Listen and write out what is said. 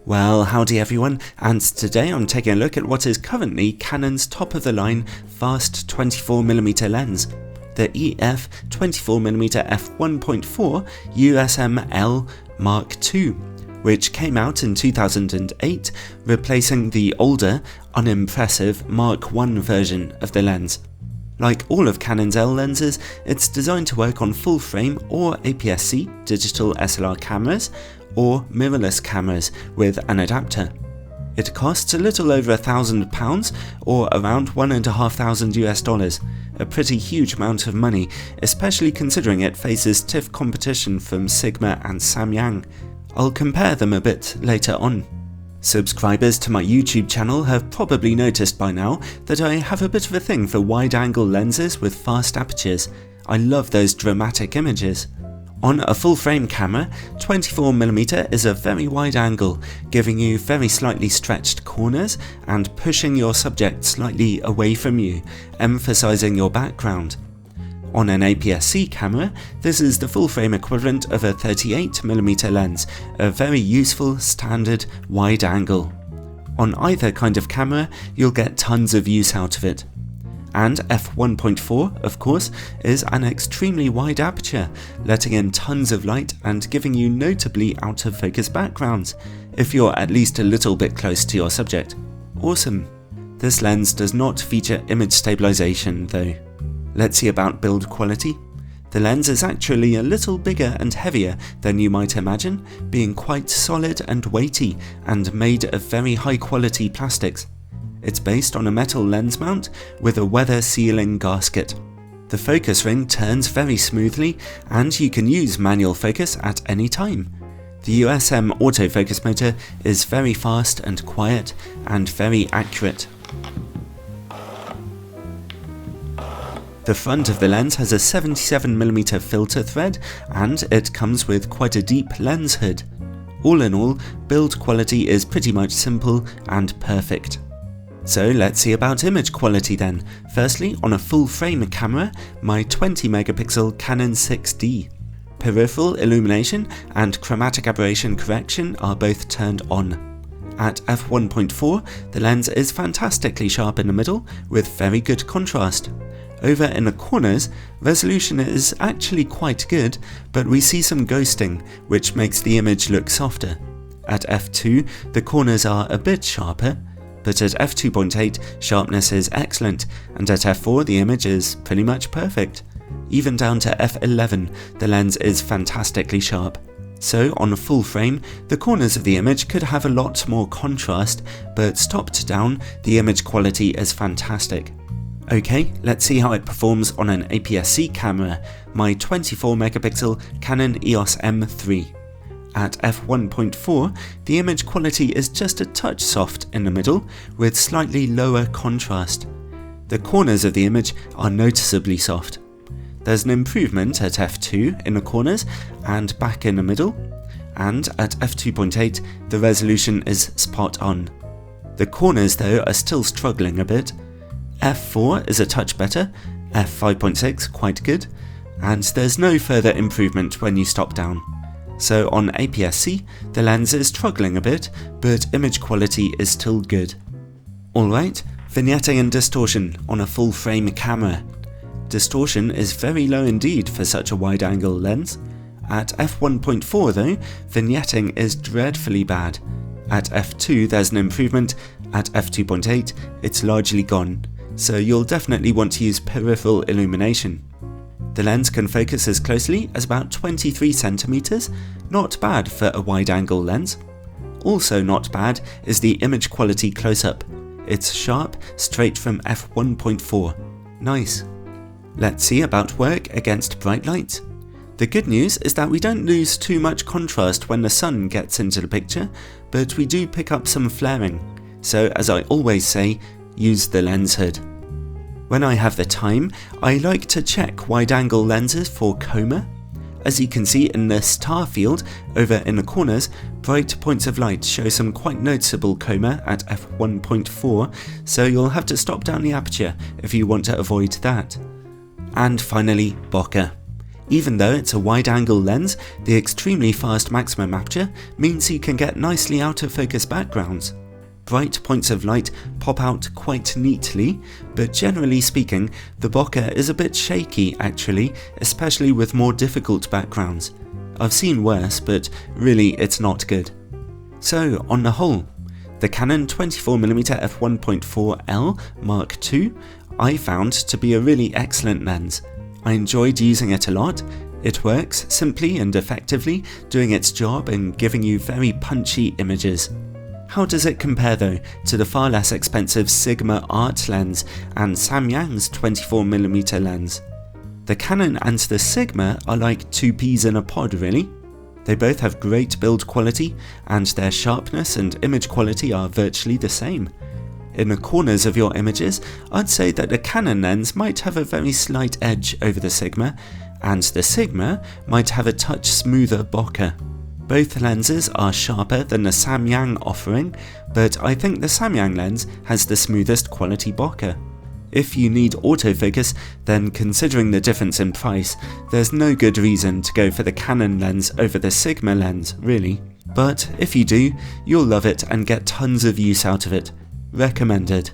Well, howdy everyone, and today I'm taking a look at what is currently Canon's top-of-the-line fast 24mm lens, the EF 24mm f1.4 USM-L Mark II, which came out in 2008, replacing the older, unimpressive Mark I version of the lens. Like all of Canon's L lenses, it's designed to work on full-frame or APS-C digital SLR cameras, or mirrorless cameras with an adapter. It costs a little over £1,000 or around $1,500 US, a pretty huge amount of money, especially considering it faces stiff competition from Sigma and Samyang. I'll compare them a bit later on. Subscribers to my YouTube channel have probably noticed by now that I have a bit of a thing for wide-angle lenses with fast apertures. I love those dramatic images. On a full-frame camera, 24mm is a very wide angle, giving you very slightly stretched corners and pushing your subject slightly away from you, emphasizing your background. On an APS-C camera, this is the full-frame equivalent of a 38mm lens, a very useful standard wide angle. On either kind of camera, you'll get tons of use out of it. And f1.4, of course, is an extremely wide aperture, letting in tons of light and giving you notably out of focus backgrounds, if you're at least a little bit close to your subject. Awesome. This lens does not feature image stabilization though. Let's see about build quality. The lens is actually a little bigger and heavier than you might imagine, being quite solid and weighty and made of very high quality plastics. It's based on a metal lens mount with a weather sealing gasket. The focus ring turns very smoothly and you can use manual focus at any time. The USM autofocus motor is very fast and quiet and very accurate. The front of the lens has a 77mm filter thread and it comes with quite a deep lens hood. All in all, build quality is pretty much simple and perfect. So let's see about image quality then. Firstly, on a full frame camera, my 20MP Canon 6D. Peripheral illumination and chromatic aberration correction are both turned on. At f1.4, the lens is fantastically sharp in the middle with very good contrast. Over in the corners, resolution is actually quite good, but we see some ghosting, which makes the image look softer. At f2, the corners are a bit sharper, but at f2.8 sharpness is excellent, and at f4 the image is pretty much perfect. Even down to f11 the lens is fantastically sharp. So on a full frame, the corners of the image could have a lot more contrast, but stopped down the image quality is fantastic. Okay, let's see how it performs on an APS-C camera, my 24MP Canon EOS M3. At f1.4, the image quality is just a touch soft in the middle, with slightly lower contrast. The corners of the image are noticeably soft. There's an improvement at f2 in the corners and back in the middle, and at f2.8 the resolution is spot on. The corners though are still struggling a bit. f4 is a touch better, f5.6 quite good, and there's no further improvement when you stop down. So on APS-C, the lens is struggling a bit, but image quality is still good. Alright, vignetting and distortion on a full frame camera. Distortion is very low indeed for such a wide angle lens. At f1.4 though, vignetting is dreadfully bad. At f2 there's an improvement, at f2.8 it's largely gone, so you'll definitely want to use peripheral illumination. The lens can focus as closely as about 23cm, not bad for a wide-angle lens. Also not bad is the image quality close-up. It's sharp straight from f1.4. Nice. Let's see about work against bright light. The good news is that we don't lose too much contrast when the sun gets into the picture, but we do pick up some flaring. So as I always say, use the lens hood. When I have the time, I like to check wide-angle lenses for coma. As you can see in the star field over in the corners, bright points of light show some quite noticeable coma at f1.4, so you'll have to stop down the aperture if you want to avoid that. And finally, bokeh. Even though it's a wide-angle lens, the extremely fast maximum aperture means you can get nicely out-of-focus backgrounds. Bright points of light pop out quite neatly, but generally speaking, the bokeh is a bit shaky actually, especially with more difficult backgrounds. I've seen worse, but really it's not good. So, on the whole, the Canon 24mm f1.4L Mark II I found to be a really excellent lens. I enjoyed using it a lot. It works simply and effectively, doing its job and giving you very punchy images. How does it compare though to the far less expensive Sigma Art lens and Samyang's 24mm lens? The Canon and the Sigma are like two peas in a pod really. They both have great build quality and their sharpness and image quality are virtually the same. In the corners of your images, I'd say that the Canon lens might have a very slight edge over the Sigma, and the Sigma might have a touch smoother bokeh. Both lenses are sharper than the Samyang offering, but I think the Samyang lens has the smoothest quality bokeh. If you need autofocus, then considering the difference in price, there's no good reason to go for the Canon lens over the Sigma lens, really. But if you do, you'll love it and get tons of use out of it. Recommended.